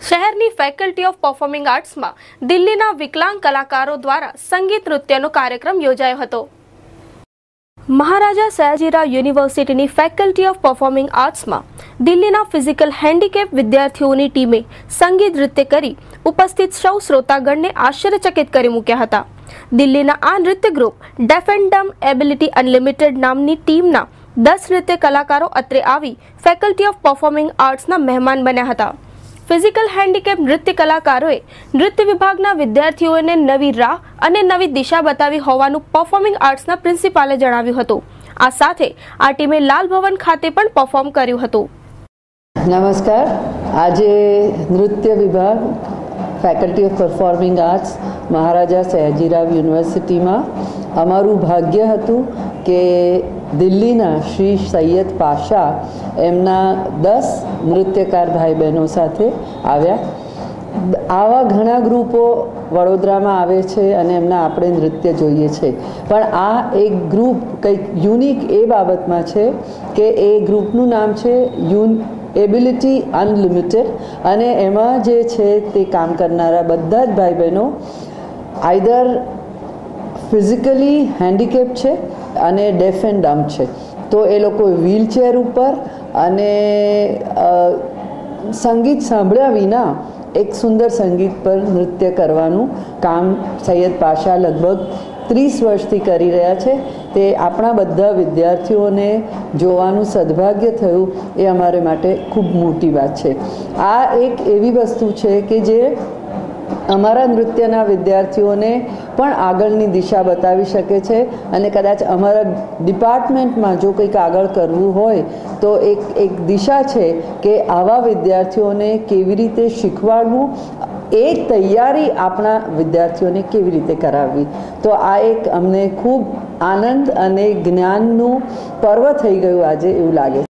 શહેરની faculty of performing આર્ટ્સમાં દિલ્હીના વિકલાંગ કલાકારો દ્વારા સંગીત નૃત્યનો કાર્યક્રમ યોજાયો હતો. મહારાજા સયાજીરાવ યુનિવર્સિટીની ફેકલ્ટી ઓફ પરફોર્મિંગ આર્ટ્સમાં દિલ્હીના ફિઝિકલ હેન્ડીકેપ વિદ્યાર્થીઓની ટીમે સંગીત નૃત્ય કરી ઉપસ્થિત સૌ શ્રોતાગણને આશ્ચર્યચકિત કરી મૂક્યા હતા. દિલ્હીના આ નૃત્ય group deaf and dumb ability unlimited નામની ટીમના 10 નૃત્ય કલાકારો અત્રે આવી ફેકલ્ટી ઓફ પરફોર્મિંગ આર્ટ્સના મહેમાન બન્યા હતા. ફિઝિકલ હેન્ડીકેપ નૃત્ય કલાકારોએ નૃત્ય વિભાગના વિદ્યાર્થીઓને નવી રાહ અને નવી દિશા બતાવી હોવાનું પરફોર્મિંગ આર્ટ્સના પ્રિન્સિપાલે જણાવ્યું હતું. આ સાથે આ ટીમે લાલ ભવન ખાતે પણ પરફોર્મ કર્યું હતું. નમસ્કાર. આજે નૃત્ય વિભાગ faculty of performing arts Maharaja Sayajirao યુનિવર્સિટીમાં અમારું ભાગ્ય હતું કે દિલ્હીના શ્રી સૈયદ પાશા એમના 10 નૃત્યકાર ભાઈ બહેનો સાથે આવ્યા. આવા ઘણા ગ્રુપો વડોદરામાં આવે છે અને એમના આપણે નૃત્ય જોઈએ છે, પણ આ એક ગ્રુપ કંઈક યુનિક એ બાબતમાં છે કે એ ગ્રુપનું નામ છે એબિલિટી અનલિમિટેડ અને એમાં જે છે તે કામ કરનારા બધા જ ભાઈ બહેનો આઈધર ફિઝિકલી હેન્ડીકેપ છે અને ડેફ એન્ડ ડમ છે. તો એ લોકો વ્હીલચેર ઉપર અને સંગીત સાંભળ્યા વિના એક સુંદર સંગીત પર નૃત્ય કરવાનું કામ સૈયદ પાશા લગભગ 30 વર્ષથી કરી રહ્યા છે. તે આપણા બધા વિદ્યાર્થીઓને જોવાનું સદભાગ્ય થયું એ અમારે માટે ખૂબ મોટી વાત છે. આ એક એવી વસ્તુ છે કે જે અમારા નૃત્યના વિદ્યાર્થીઓને પણ આગળની દિશા બતાવી શકે છે અને કદાચ અમારા ડિપાર્ટમેન્ટમાં જો કંઈક આગળ કરવું હોય તો એક દિશા છે કે આવા વિદ્યાર્થીઓને કેવી રીતે શીખવાડવું, એ તૈયારી આપણા વિદ્યાર્થીઓને કેવી રીતે કરાવવી. તો આ એક અમને ખૂબ આનંદ અને જ્ઞાનનું પર્વ થઈ ગયું આજે એવું લાગે